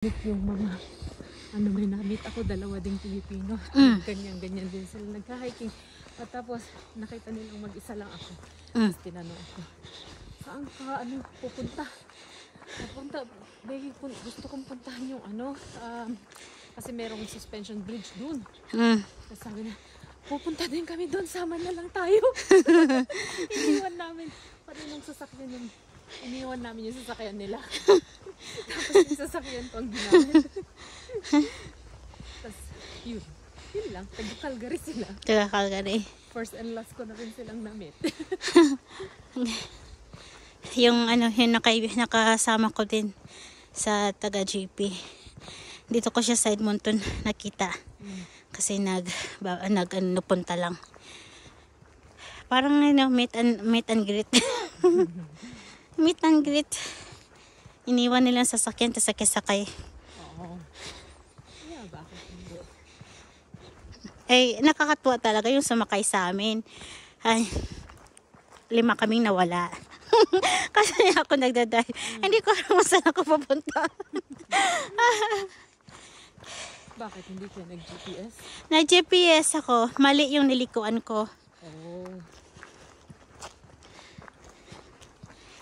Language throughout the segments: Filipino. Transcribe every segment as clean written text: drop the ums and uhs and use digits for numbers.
Yung mga may namit ako, dalawa ding Pilipino. Ganyan din sila nagka-hiking. At tapos nakita nilang mag-isa lang ako. Tapos tinanong ako, saan ka pupunta? Gusto kong puntahan yung kasi merong suspension bridge dun. Tapos sabi na, pupunta din kami dun, sama na lang tayo. Iniwan namin yung sasakyan nila. Tapos yung sasakyan ko ang ginamit. Tapos yun lang, taga-Calgary sila. Taga-Calgary. First and last ko na rin silang namit. Yung nakasama ko din sa taga-GP. Dito ko siya sa Edmonton nakita. Kasi punta lang. Parang meet and greet. Meet and greet. Iniwan nila sa sasakyan, tapos sakay. Oo. Yeah, bakit hindi? Nakakatuwa talaga yung sumakay sa amin. 5 kaming nawala. Kasi ako nagdadrive. Hindi ko alam saan ako pupunta. Bakit hindi ka nag-GPS? Nag-GPS ako. Mali yung nilikuan ko. Oh.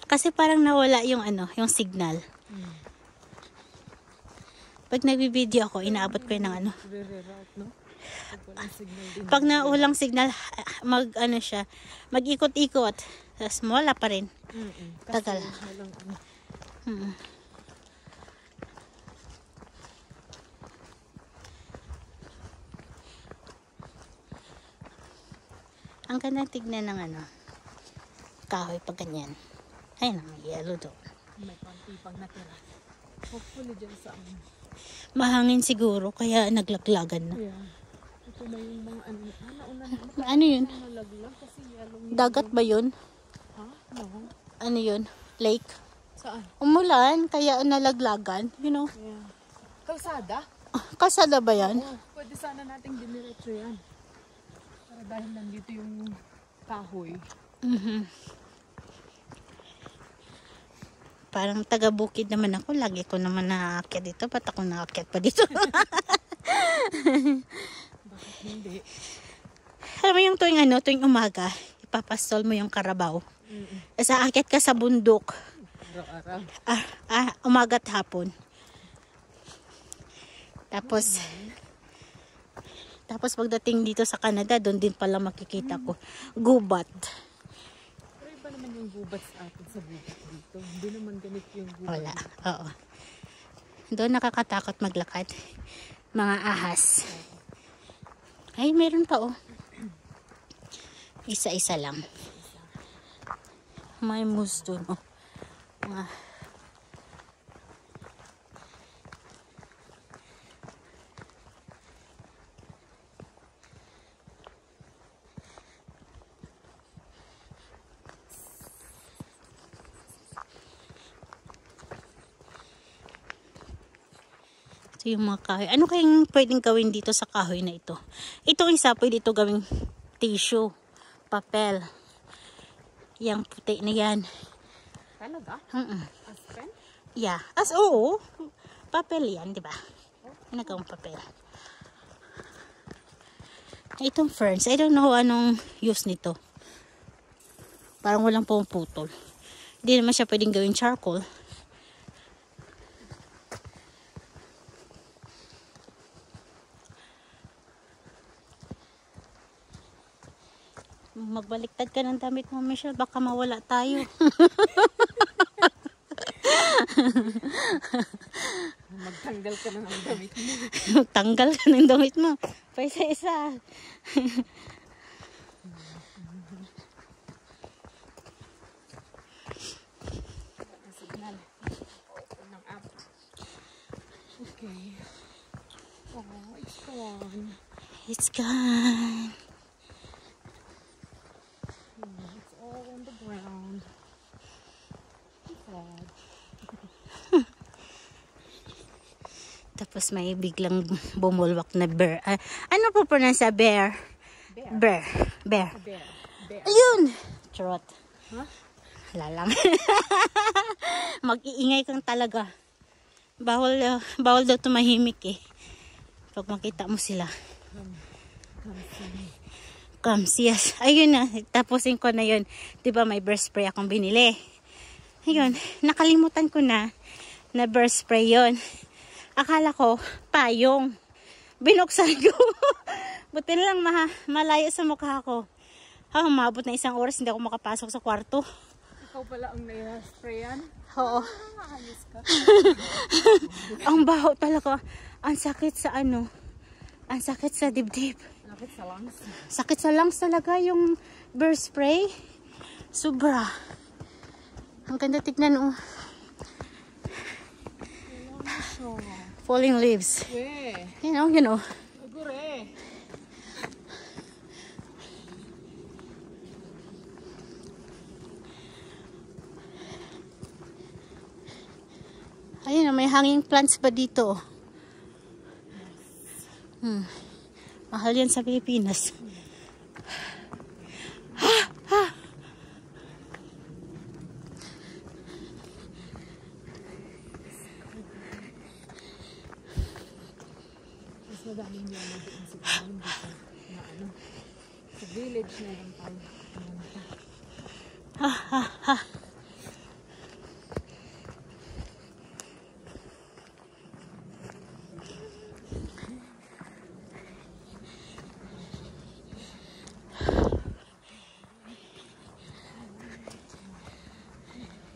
Kasi parang nawala yung signal. Pag nagbibideo ako, inaabot ko yun ng Re-reroute, no? Pag naulang signal, mag-ikot-ikot. Tapos wala pa rin. Tagal. Ang ganda tignan ng kahoy pag ganyan. Ay, may yellow doon. May konti pang natira. Hopefully dyan sa mahangin siguro, kaya naglaglagan na. Yeah. Ito na yung mga ano yun? Nalaglag kasi yellow. Dagat ba yun? Ha? No. Ano yun? Lake? Saan? Umulan, kaya nalaglagan. You know? Yeah. Kalsada? Kalsada ba yan? Oo. Pwede sana nating diniretso yan. Para dahil nandito yung kahoy. Parang taga-bukid naman ako. Lagi ko naman nakaakyat dito. Ba't ako nakaakyat pa dito? Bakit hindi? Alam mo yung tuwing umaga, ipapastol mo yung karabaw. Sa aakyat ka sa bundok. Araw-araw. Umaga't hapon. Tapos pagdating dito sa Canada, doon din pala makikita ko gubat. Pero iba naman yung gubat sa atin sa gubat dito. Hindi naman ganito yung gubat. Wala. Oo. Doon nakakatakot maglakad. Mga ahas. Ay, meron pa Isa-isa lang. May moose doon Ito yung mga kahoy. Ano kayang pwedeng gawin dito sa kahoy na ito? Itong isa, pwede ito gawing tissue, papel. Yang puti na yan. Talaga? As pen? Yeah. Oo. Papel yan, di ba? Nagawang papel. Itong ferns, I don't know anong use nito. Parang walang pumuputol. Hindi naman siya pwedeng gawing charcoal. Magbaliktad ka ng damit mo, Michelle. Baka mawala tayo. Magtanggal ka na ng damit mo. Magtanggal ka ng damit mo. Pa isa-isa. Signal. Open ng app. Okay. Oh, it's gone. It's gone. It's all on the ground. Sad. Tapos may biglang bumulwak na bear. Ano po pronounce sa bear? Bear. Bear. Ayun! Charot. Huh? Wala lang. Mag-iingay kang talaga. Bawal daw tumahimik eh. Pag makita mo sila. Yes. Ayun na. Tapusin ko na yun. Diba may bear spray akong binili. Ayun. Nakalimutan ko na bear spray yun. Akala ko payong. Binuksan ko. Buti na lang malayo sa mukha ko. Umabot na 1 oras. Hindi ako makapasok sa kwarto. Ikaw pala ang nai-sprayan? Oo. Ayos ka. Ang baho talaga. Ang sakit sa ano. Ang sakit sa dibdib. Sakit sa lungs. Sakit sa lungs talaga yung bear spray. Sobra. Ang ganda tignan oh. Falling leaves. You know. Agure. Ayun, may hanging plants pa dito. Mahal yan sa Pilipinas. Mas madaming yan doon siguro dito na ano. Sa village na lang tayo.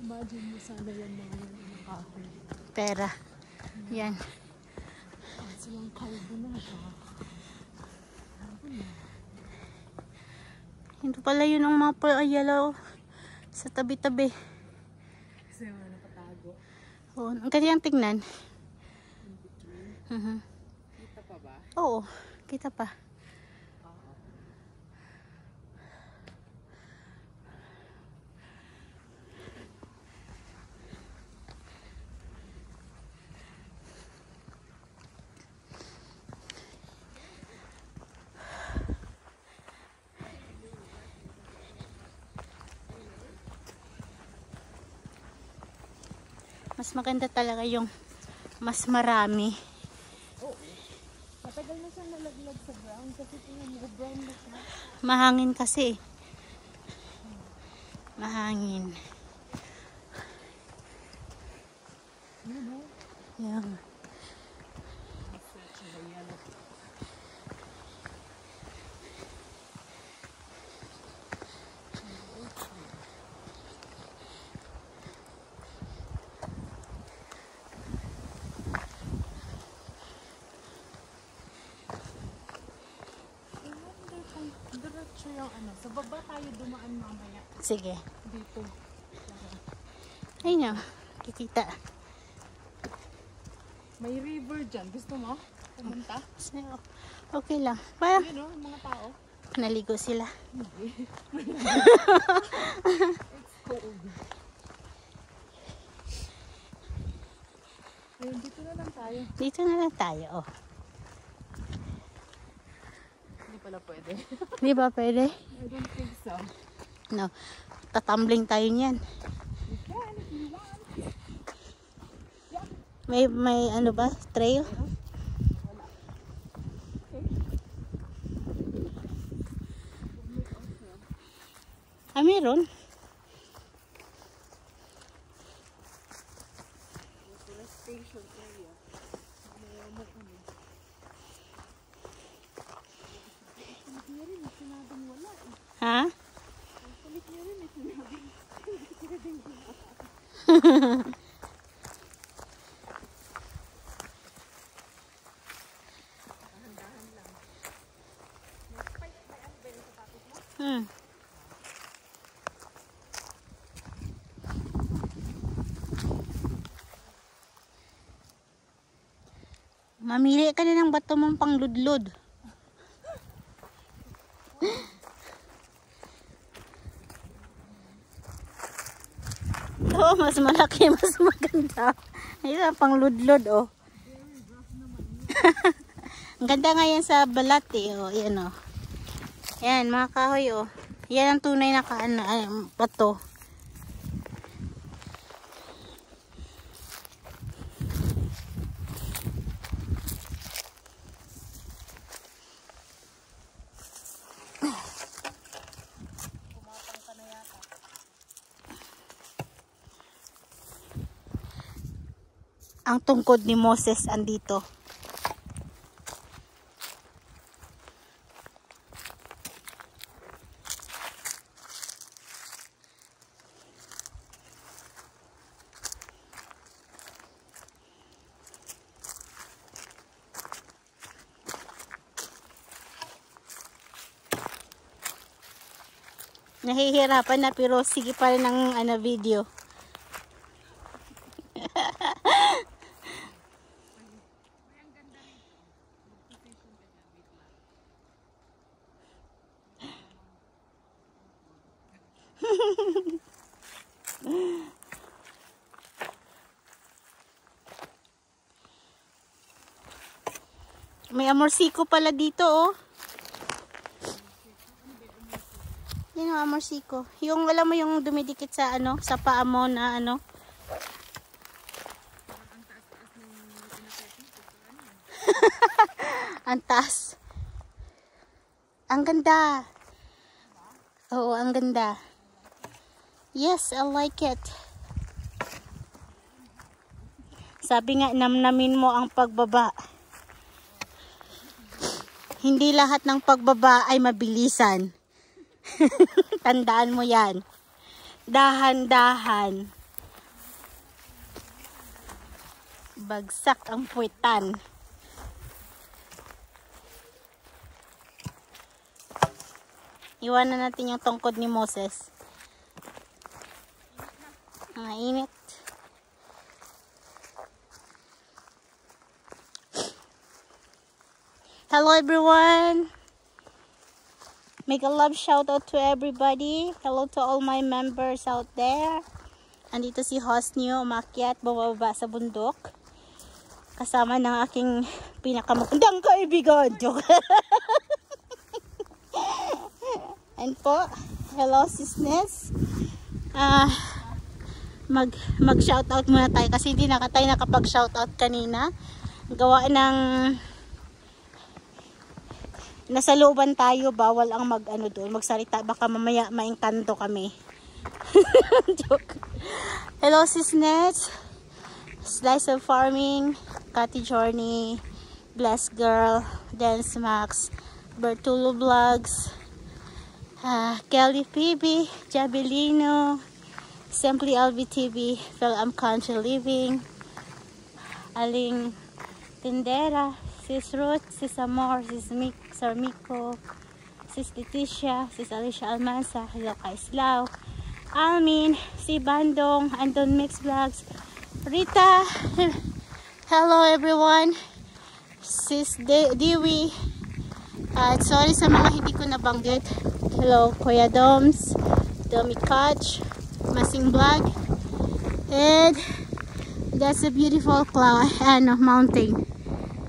Imagine mo sana yan mga yan ang kahoy. Pera. Yan. Silang kalbo na siya. Hindi pala yun ang mga yellow sa tabi-tabi. Kasi mga nakatago. Oh, ang kanyang tignan. Kita pa ba? Oo, kita pa. Mas maganda talaga yung mas marami. Oo. Matagal na siyang nalaglag sa brown kasi tingnan mo brown na siya. Mahangin kasi. Mahangin. Yan. Diretso yung ano. Sa baba tayo dumaan mamaya. Sige. Dito. Ayun o. Kikita. May river dyan. Gusto mo? Pumunta? Okay lang. Parang Yun o, yung mga tao. naligo sila. It's cold. Ayun, dito na lang tayo. Dito na lang tayo. Oh. Hindi pala pwede. Di ba pwede? I don't think so. No. Tatumbling tayo niyan. You can if you want. May ano ba? Trail? Ah, meron. Station area. Ha? Mamili ka na ng bato mong pangludlod. Oo, mas malaki, mas maganda. Ito ang pangludlod, oh. Ang ganda nga yan sa balat, eh. Oh, yan, oh. Yan, mga kahoy, oh. Yan ang tunay na bato. Ang tungkod ni Moses andito. Nahihirapan na pero sige pa rin ang video. May amorsiko pala dito, oh. Yan ang amorsiko. Yung, alam mo yung dumidikit sa, ano, sa paa mo na, ano. Ang taas. Ang ganda. Oo, ang ganda. Yes, I like it. Sabi nga, namnamin mo ang pagbaba. Hindi lahat ng pagbaba ay mabilisan. Tandaan mo yan. Dahan-dahan. Bagsak ang puwetan. Iwanan natin yung tungkod ni Moses. Mainit. Hello everyone. Make a love shout out to everybody. Hello to all my members out there. Andito si host niyo umakyat bababa sa bundok. Kasama ng aking pinakamagandang kaibigan. Joke. And po, hello sisness. Mag shout out muna tayo kasi hindi tayo nakapag shout out kanina. Gawa ng nasa looban tayo, bawal ang magsalita, baka mamaya maengkanto kami. Joke. Hello sisnets, Slice of Farming, Cathy Journey, Blessed Girl, Dance Max, Bertulo Vlogs, Kelly Phoebe, Jabilino, Simply LVTV, Phil I'm Country Living, Aling Tindera, Sis Ruth, Sis Amor, Sis Sir Miko, Sis Leticia, Sis Alicia Almanza, hello Kaislao, Almin, Si Bandong, Andon Mix Vlogs, Rita, hello everyone, Sis Dewey, sorry sa mga hindi ko nabanggit, hello Kuya Doms, Domi Koch, Masing Vlog, and that's a beautiful mountain.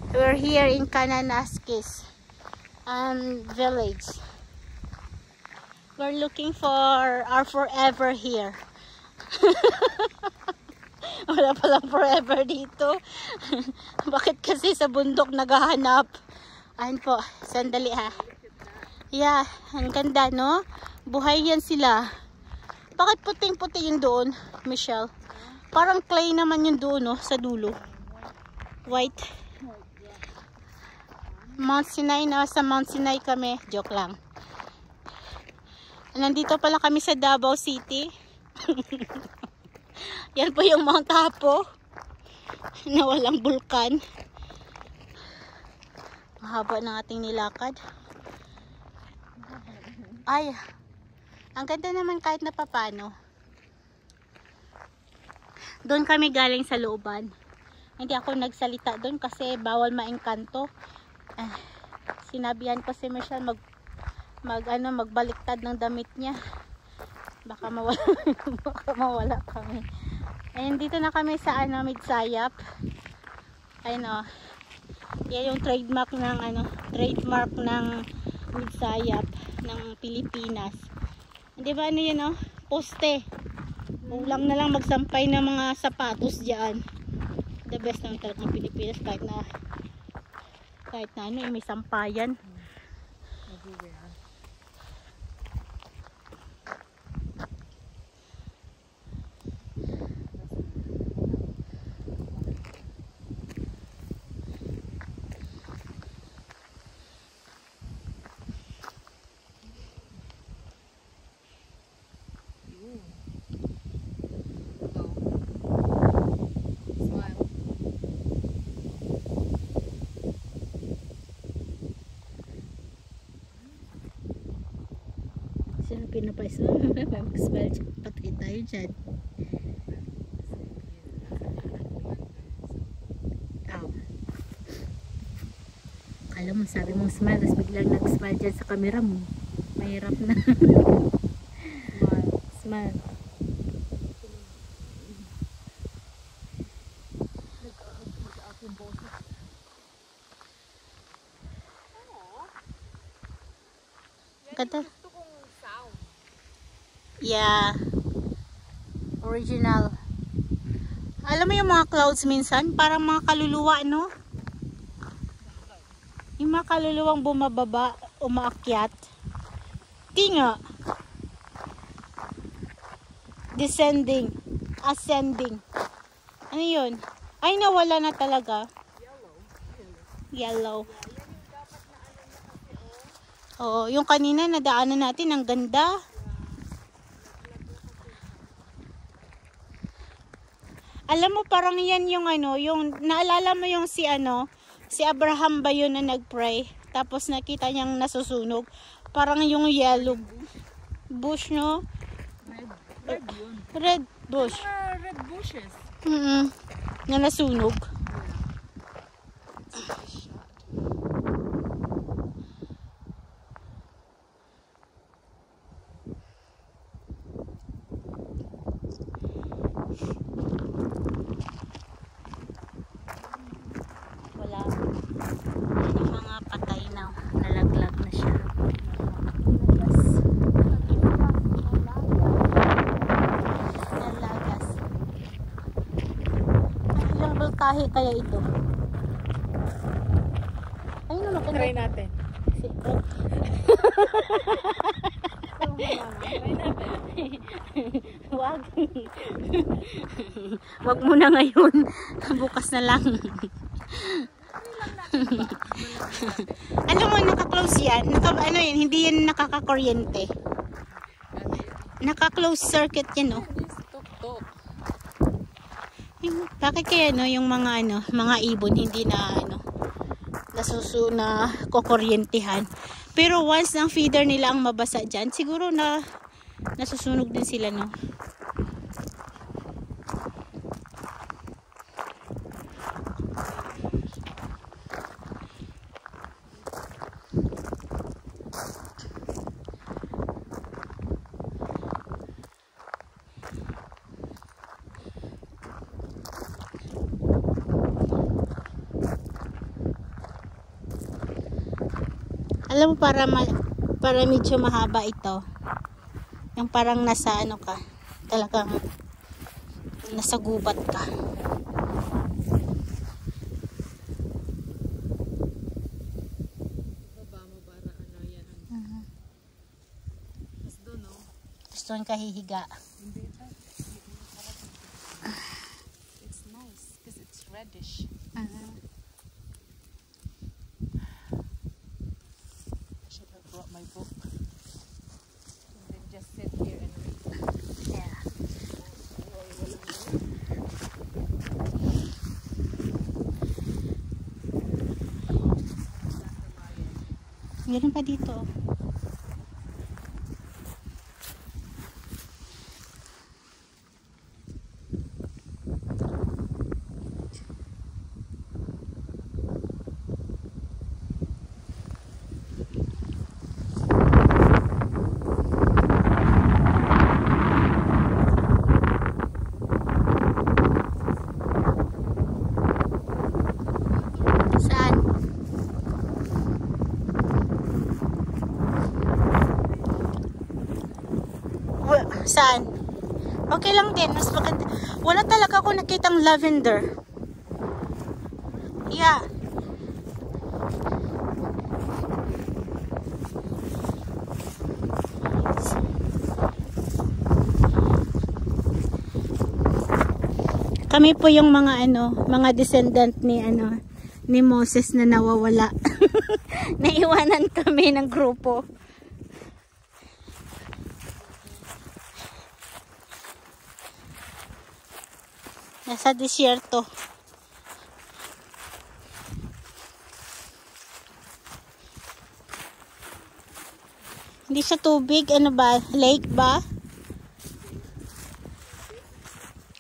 We're here in Kananaskis village. We're looking for our forever here. Wala palang forever dito. Bakit kasi sa bundok naghahanap? Ayan po, sandali ha. Yeah, ang ganda no? Buhay yan sila. Bakit puting-puti yun doon, Michelle? Parang clay naman yun doon no, sa dulo. White. Mount Sinai, nasa Mount Sinai kami. Joke lang. Nandito pala kami sa Davao City. Yan po yung Mount Apo na walang bulkan. Mahaba ng ating nilakad. Ay, ang ganda naman kahit na papano. Doon kami galing sa looban. Hindi ako nagsalita doon kasi bawal maengkanto. Sinabihan ko si Michelle magbaliktad ng damit niya. Baka mawala kami. Ayun, dito na kami sa Midsayap. Ayun oh. Yan yung trademark ng Midsayap ng Pilipinas. Di ba yun oh? Poste. Ulang na lang magsampay ng mga sapatos diyan. The best naman talaga ng Pilipinas kahit na may sampayan. Pinapaiso. Mag-smile. Patay tayo dyan. Oh. Alam mo, sabi mong smile, tapos biglang nag-smile dyan sa camera mo. Mahirap na. Smile. Ganda. Gusto kong sound. Yeah. Original. Alam mo yung mga clouds minsan, parang mga kaluluwa, no? Yung mga kaluluwang bumababa, umaakyat. Di nga. Descending. Ascending. Ano yun? Ay, nawala na talaga. Yellow. Oo, yung kanina nadaanan natin, ang ganda. Alam mo, parang yan yung ano, yung naalala mo yung si Abraham ba yun na nagpray, tapos nakita niyang nasusunog, parang yung yellow bush, no? Red yun. Red bush. Mga red bushes. Na nasunog. Wala. Yan yung mga patay na nalaglag na siya. Nalagas. Ilang bulkahe kaya ito? Ayun naman. Try natin. Wag. Wag muna ngayon. Bukas na lang. Alam mo, naka-close yan. Ano yan, hindi yan nakaka-kuryente. Naka-close circuit yan, no? Bakit kaya, no, yung mga ibon hindi na, na kukuryentehan. Pero once ng feeder nila ang mabasa dyan, siguro na nasusunog din sila, no? Alam mo, para medyo mahaba ito. Yung parang nasa ka, talagang nasa gubat ka. Baba mo para yan. Tapos doon, no? Tapos doon ka hihiga. It's nice because it's reddish. Brought my book and then just sit here and read. Yeah. Meron pa dito. Saan? Okay lang din. Mas maganda. Wala talaga ako nakitang lavender. Yeah. Kami po yung mga mga descendant ni Moses na nawawala. Naiwanan kami ng grupo. Nasa disyerto. Hindi siya tubig. Ano ba? Lake ba?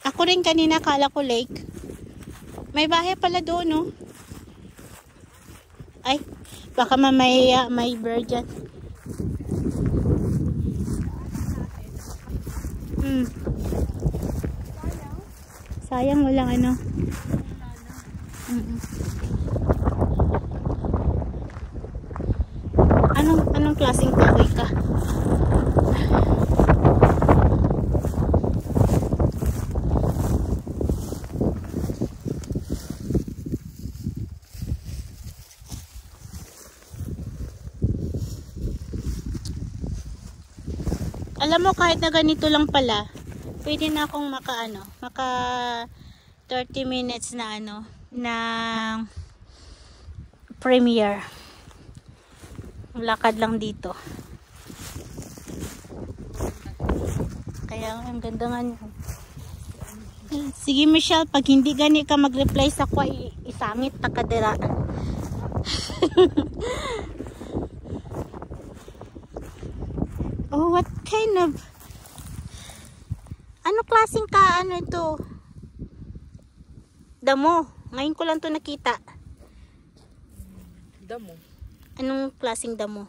Ako rin kanina kala ko lake. May bahay pala doon, no? Ay, baka mamaya may bird dyan. Sayang walang ano. Anong klaseng kahoy ka? Alam mo, kahit na ganito lang pala, pwede na akong maka 30 minutes na ng premiere. Lakad lang dito. Kaya ang ganda nga niya. Sige Michelle, pag hindi gani ka mag-reply sa kwa, isangit ta kadira. Oh, what kind of klaseng ito? Damo. Ngayon ko lang to nakita. Damo. Anong klaseng damo?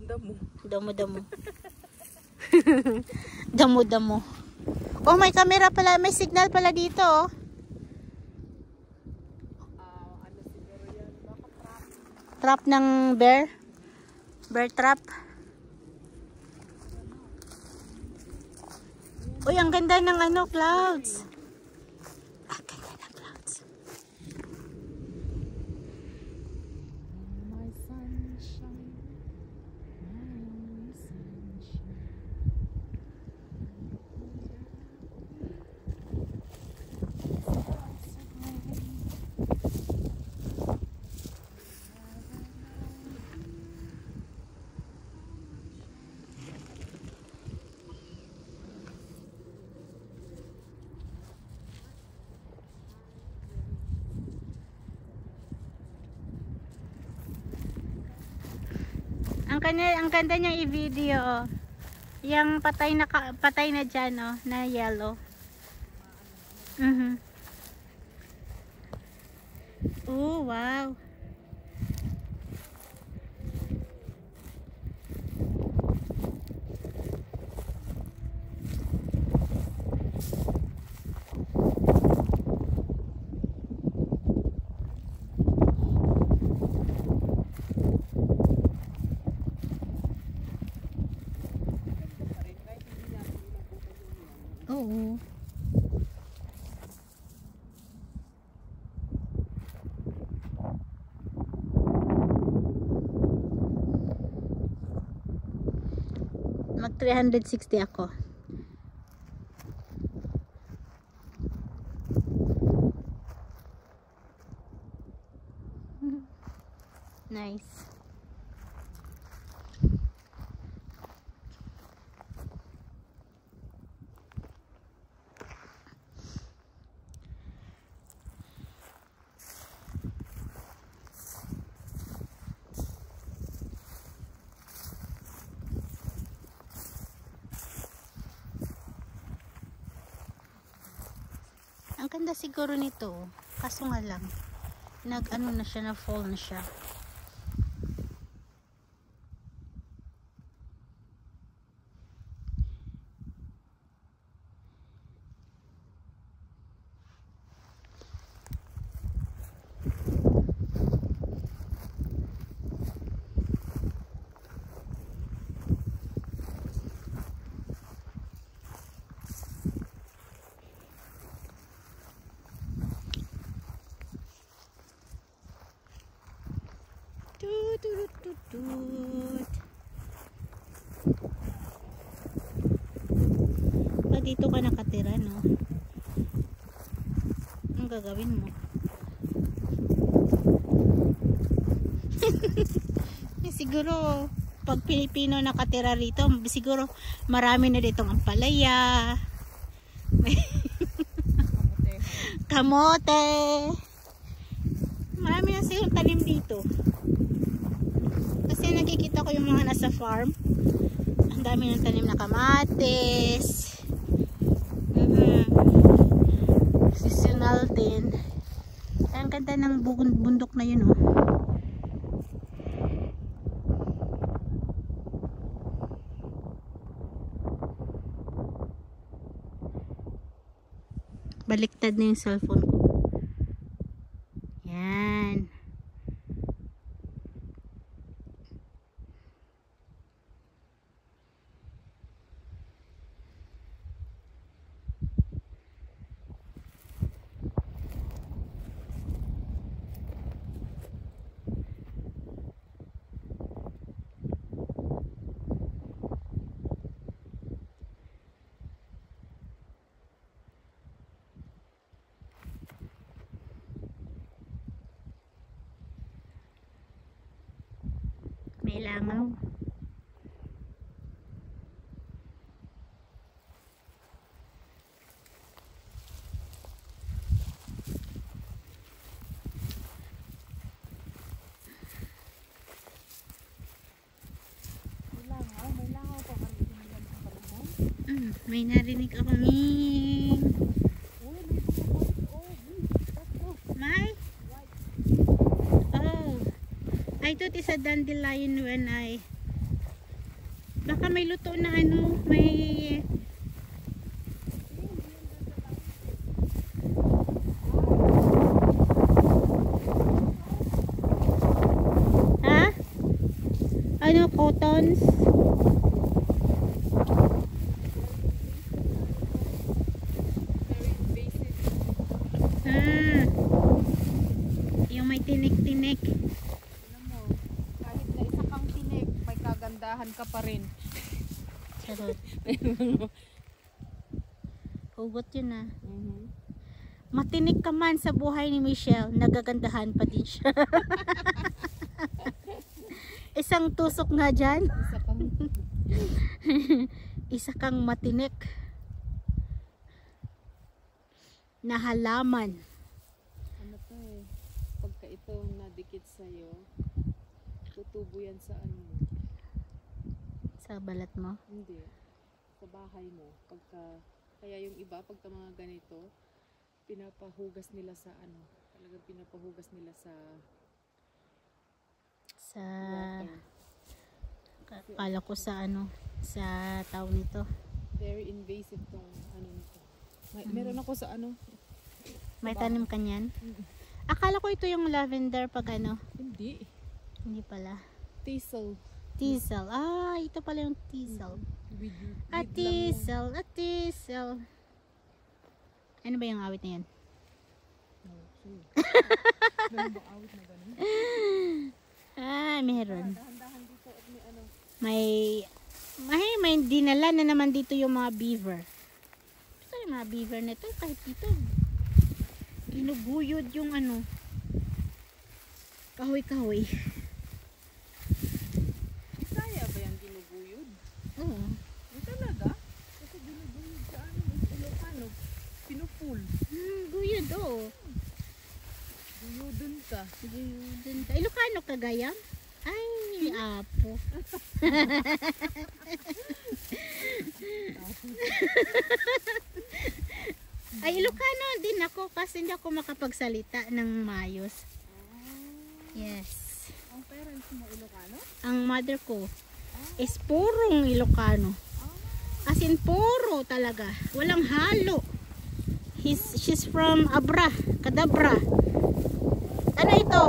Damo. Damo. Damo. Oh, may camera pala. May signal pala dito, oh. Ano siguro yan? Baka trap. Trap ng bear? Bear trap? Uy, ang ganda ng clouds. Ang ganda ng clouds. My sunshine. My only sunshine. Ang ganda niyang i-video. Yung patay na dyan, oh, na yellow. Oh, wow. Oo. Mag 360 ako. Nice. Ang ganda siguro nito, kaso nga lang nag-ano na siya, na fall na siya. Pag dito ka nakatira, no? Ang gagawin mo? Siguro pag Pilipino nakatira rito, siguro marami na ditong ampalaya, kamote, marami na silang tanim dito. Kasi nakikita ko yung mga nasa farm, Ang dami ng tanim na kamatis. Seasonal din. Ang ganda ng bundok na yun, oh. Baliktad na yung cellphone ko. Yan. May langaw. May narinig ako nging. May? Oh. I thought it's a dandelion when I... Baka may luto na ano, may... Ha? Ano, cottons? Ah. Yung may tinik-tinik. Kahit na isa kang tinik, may kagandahan ka pa rin. Charot. Hugot yun, ah. Matinik ka man sa buhay ni Michelle, nagagandahan pa din siya. Isang tusok nga dyan. Isa kang matinik na halaman. Ano to eh, pagka ito nadikit sa'yo, tutubo yan sa ano mo. Sa balat mo? Hindi. Sa bahay mo. Kaya yung iba, pagka mga ganito, pinapahugas nila sa ano. Talagang pinapahugas nila sa water. Kala ko sa ano, sa tawag nito. Very invasive tong ano nito. Meron ako sa ano. May tanim ka niyan? Akala ko ito yung lavender pag ano. Hindi. Hindi pala. Thistle. Teasel. Ah, ito pala yung teasel. A teasel, a teasel. Ano ba yung awit na yan? Meron bang awit na ganun? Ah, meron. Dahan-dahan dito at may ano. May dinala na naman dito yung mga beaver. Ito yung mga beaver na ito. Kahit dito. Ginuguyod yung ano. Kahoy-kahoy. Kaya ba yan ginuguyod? Oo. Yung talaga? Kasi ginuguyod sa ano. Ilocano. Pinupul. Guyod, oo. Guyodon ka. Guyodon ka. Ilocano ka gayam? Ay, apo. Ay, Ilocano din ako kasi hindi ako makapagsalita ng maayos. Yes. Ang parents mo Ilocano? Ang mother ko is purong Ilocano. As in puro talaga. Walang halo. She's from Abra, Kadabra. Ano ito?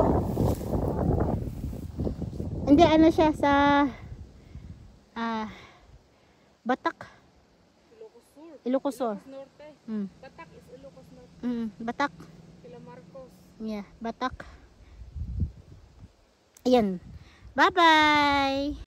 Hindi, ano siya sa Batak. Ilocos Sur. Ilocos Sur. Ilocos Norte. Batak is Ilocos Norte. Batak. Kila Marcos. Yeah, Batak. Ayan. Bye-bye!